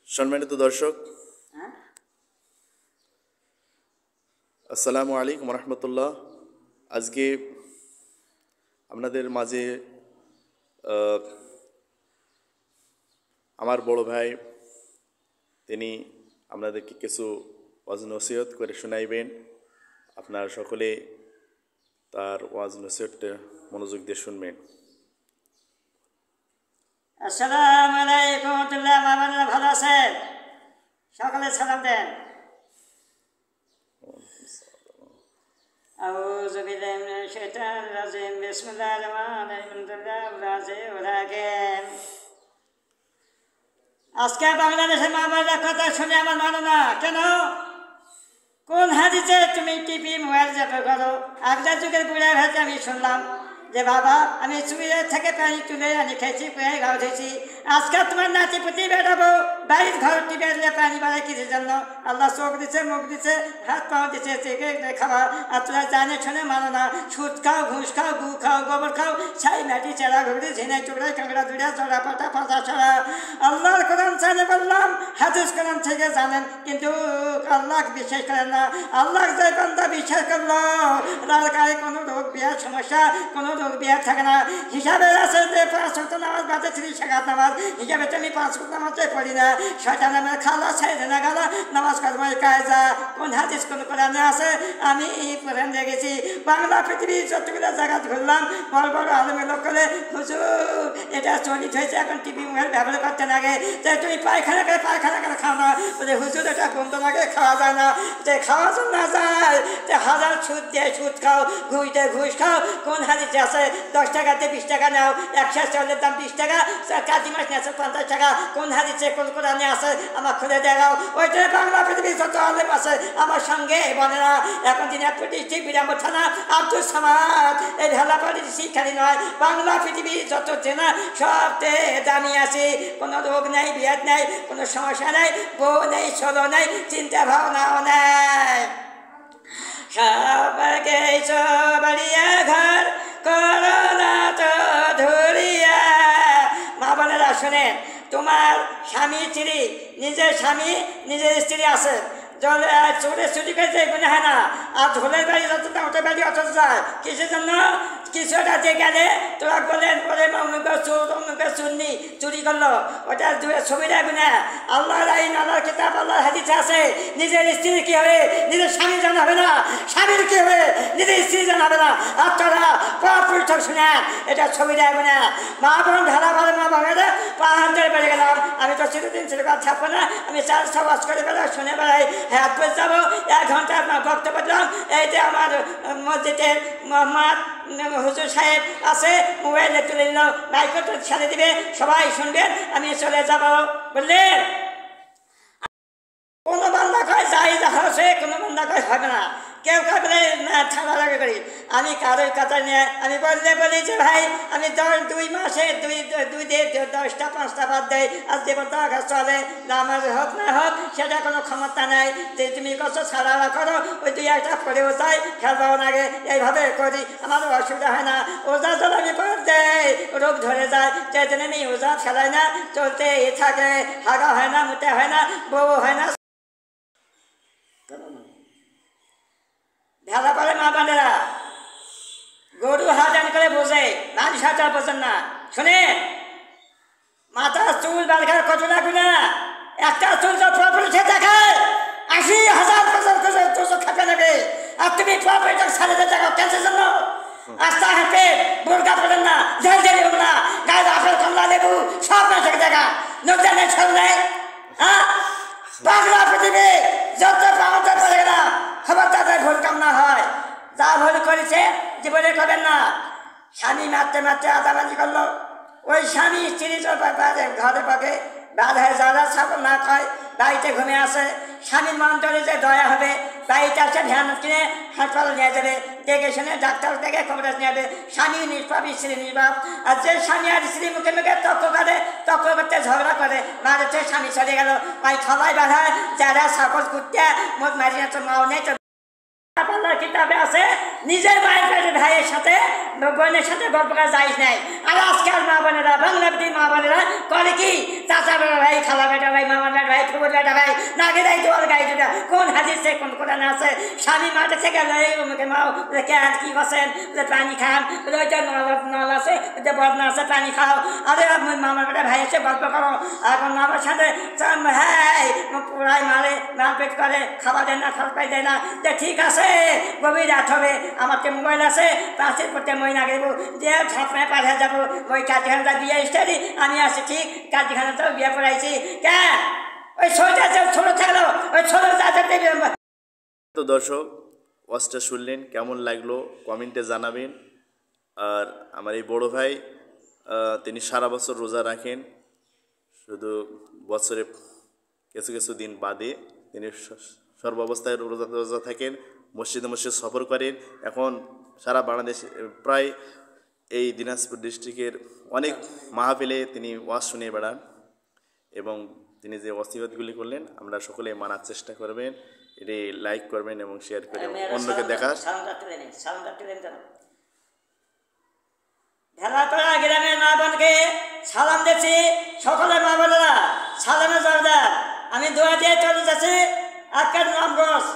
সম্মানিত দর্শক, আসসালামু আলাইকুম রহমতুল্লাহ। আজকে আপনাদের মাঝে আমার বড় ভাই তিনি আপনাদেরকে কিছু ওয়াজ নসিহত করে শোনাইবেন। আপনারা সকলে তার ওয়াজ নসিহতটা মনোযোগ দিয়ে শুনবেন। আসসালামু আলাইকুম রহমতুল্লাহ। মামারা ভালো আছেন? সকালে সালাম দেন। আউযু বিল্লাহি মিনাশ শাইতানির রাজিম। বিসমিল্লাহির রহমানির রহিম। আজকে বাংলাদেশের মামারা কথা শুনে আমার মানো না কেন? কোন হাদিসে তুমি টিভি মোবাইল যাবে করো? আগের যুগের বুড়া ভাইকে আমি শুনলাম যে বাবা আমি চুড়িয়ে থেকে পানি তুলে আনি খেয়েছি, পেয়ে ঘর ধুয়েছি। আজকে তোমার নাতি পুতি বেড়াবো বাড়ির ঘর টিপে পানি বাড়ায় কিসের জন্য? আল্লাহ চোখ দিচ্ছে, মুখ দিচ্ছে, হাত পাও দিচ্ছে, থেকে খাওয়া। আর তোরা জানে শুনে মানো না। সুদ খাও, ঘুষ খাও, গু খাও, গোবর খাও, ছাই মাটি চেরা ঘুরে ঝিনাই টুকরাই কাঁকড়া দুড়া চড়া পাতা পাতা ছড়া। আল্লাহর কোরআন চাইলে বললাম, হাদিস কোরআন থেকে জানেন, কিন্তু আল্লাহ বিশ্বাস করেন না। আল্লাহ যে বান্দা বিশ্বাস করলো তার গায়ে কোনো রোগ বিয়ার সমস্যা, কোনো রোগ বিয়ার থাকে না। হিসাবে আছে যে 5 ওয়াক্ত নামাজ বাদে 30 রাকাত নামাজ, হিসাবে তুমি 5 ওয়াক্ত নামাজে পড়ি না। শয়তান নামের খালা ছেড়ে না গালা নামাজ করবো কায়দা। কোন হাদিস কোন কোরআনে আছে? আমি কোরআন দেখেছি। বাংলা পৃথিবীর যতগুলো জায়গা ঘুরলাম, বড় বড় আলমের লোক করে হুজুর এটা চলিত হয়েছে, এখন টিভি মোবাইল ব্যবহার করতে লাগে। তাই তুমি পায়খানা করে খাও না। বলে হুজুর এটা গন্ধ লাগে, খাওয়া যায় না। যে খাওয়া না যায় যে হাজার সুদ দিয়ে সুদ খাও, ঘুষ দিয়ে ঘুষ খাও। কোন হাদিসে আছে 10 টাকাতে 20 টাকা নাও? 100 চাউলের দাম 20 টাকা, কাজী মাছ নিয়েছে 50 টাকা। কোন হাদিসে কোন কোরআনে আছে? আমার খুলে দেখাও। ওইটা বাংলা পৃথিবীর যত আলেম আছে আমার সঙ্গে বলে না। এখন দিনাজপুর ডিস্ট্রিক্ট বিরামপুর থানা আব্দুল সামাদ এই ঢালাপাড়ি শিক্ষারী নয়, বাংলা পৃথিবীর যত চেনা সবতে দামি আছে। কোনো রোগ নেই, বিয়াদ নেই, কোনো সমস্যা নেই, বউ নেই, ষোলো নেই, চিন্তা ভাবনাও নেই। সবাইকে সবারিয়া ঘর করোনা তো ধরিয়া। মা বোনেরা শোনেন, তোমার স্বামী স্ত্রী, নিজের স্বামী নিজের স্ত্রী আছে, চোরে চুরি করেছে গুণে হয় না। আর ঝোলের বাড়ি যত ওটা বাড়ি অত যায় কিসের জন্য? কিছুটা যে গেলে তোরা বলেন বলে অমুকের চোর অমুকের চুন্নি চুরি করলো, ওটা ছবিটা গুণা। আল্লাহর আইন, আল্লাহর কিতাব, আল্লাহর হাদিসে আছে নিজের স্ত্রী কি হবে নিজের স্বামী জানাবে না, স্বামীর কি হবে নিজের স্ত্রী জানাবে না। আর তোরা পরপুরুষ শুনেন এটা ছবিটা গুণা। মা বোন ঢালা ভালো মা বাবারা পাহাড় বেড়ে গেলাম। আমি তো চিরদিন চিরকাল থাকবো না, আমি 4 বাস করে বেড়াই, শুনে বেড়াই। হ্যাঁ যাবো 1 ঘন্টা আপনার বক্তব্য দিলাম। এই যে আমার মসজিদের মোহাম্মদ হুজুর সাহেব আছে, মোবাইলে তুলে নিল, মাইক্রোটা ছেড়ে দিবে, সবাই শুনবেন, আমি চলে যাব। বললেন কোনো বান্দা কয় যাই যা হচ্ছে, কোনো বান্দা কয় হবে না। কেউ কয় বলে না ঠান্ডা লাগে করি। আমি কারোর কথা নিয়ে আমি বলি যে ভাই আমি 2 মাসে 2 দিয়ে 10টা 5টা বাদ দেয়। আর জীবন তো আঘাত চলে, নামাজ হোক না হোক সেটা কোনো ক্ষমতা নাই। যে তুমি কত ছাড়া করো, ওই 2-1টা পরেও যাই, খেলবাও লাগে, এইভাবে করি, আমার অসুবিধা হয় না। ওজা যদি আমি পর দেয় রোগ ধরে যায়, সেই জন্য আমি ওজা ফেলাই না, চলতে থাকে। হাগা হয় না, মুতে হয় না, বউ হয় না। ঢালা পরে মা বোনেরা গরু হাজান করে বোঝে, মানুষ হাজার বোঝেন না। শুনে মাথা চুল বালখার কত লাগবে না, একটা চুল তো প্রপার্টি দেখায় 80,000 খাপে লাগে। আর তুমি প্রপার্টি 5,500 টাকা ক্যান্সের জন্য আস্তা হাঁটে বোরকা পড়েন না, জল জেলি হোক না, গায়ে আপেল কমলা লেবু সব না থেকে দেখা নজানের ছল নেই। হ্যাঁ, বাংলা পৃথিবী যত পাওয়াতে পড়ে গেলাম, খবর তাদের ভুল কাম না হয়। যা ভুল করেছে জীবনে করবেন না। স্বামী মারতে মারতে আদাবাজি করলো, ওই স্বামী স্ত্রী ঘরে পাকে বাধায় যারা ছাগল না খায়, বাড়িতে ঘুমিয়ে আসে, স্বামীর মন ধরে যে দয়া হবে, বাড়িতে আসে ভ্যান কিনে হাসপাতাল নিয়ে যাবে, দেখে শুনে ডাক্তার দেখে খবর নিয়ে যাবে। স্বামী নিষ্পাপ, স্ত্রী নিষ্পাপ। আর যে স্বামী আর স্ত্রী মুখে মুখে তর্ক করতে ঝগড়া করে, মাঝে স্বামী চলে গেল, ওই খাওয়াই বাধায় যারা ছাগল কুটতে মুখ মারিয়ে তো মাও নেই। আল্লাহর কিতাবে আছে নিজের মায়ের পেটে ভাইয়ের সাথে বোনের সাথে গল্প করা যাইজ নাই। আর আজকাল মা বোনেরা, বাংলা মা বোনেরা করে কি চাচা বেটা ভাই, খালা বেটা ভাই, মামার বেটা ভাই, বেটা ভাই না গেলেই তোমার গাই যেটা কোন হাদিসে কোন কোরআন আছে স্বামী মাঠে থেকে গেলে ওকে মাও কেন কি বসেন পানি খান ওইটা নল আছে ওইটা বদনা আছে পানি খাও আরে মামার বেটা ভাই এসে গল্প করো এখন আমার সাথে হ্যাঁ পুরাই মারে মারপেট করে খাবার দেয় না খাবার দেয় না তো ঠিক আছে গভীর রাত হবে আমাকে মোবাইল আছে পাশের করতে মই না গেবো যে ছাপনায় পাঠিয়ে যাবো ওই কাজখানাটা বিয়ে স্টাডি আমি আছি ঠিক কাজখানাটাও বিয়ে পড়াইছি কে ওই ছোট ছোট থাকলো ওই ছোট তো দর্শক ওয়াজটা শুনলেন, কেমন লাগলো কমেন্টে জানাবেন। আর আমার এই বড় ভাই তিনি সারা বছর রোজা রাখেন, শুধু বছরে কিছু কিছু দিন বাদে তিনি সর্বাবস্থায় রোজা থাকেন, মসজিদে মসজিদ সফর করেন। এখন সারা বাংলাদেশ প্রায় এই দিনাজপুর ডিস্ট্রিক্টের অনেক মাহফিলে তিনি ওয়াজ শুনে বেড়ান এবং তিনি যে ওয়াসিয়তগুলি করলেন আমরা সকলে মানার চেষ্টা করবেন। এটি লাইক করবেন এবং শেয়ার করে অন্যকে দেখার ভেলাতলা গ্রামের মা বোনকে সালাম দিচ্ছি। সকলের মা বোনেরা সালামে জবাবদার। আমি দোয়া দিয়ে চলে যাচ্ছি আজকের নামগঞ্জ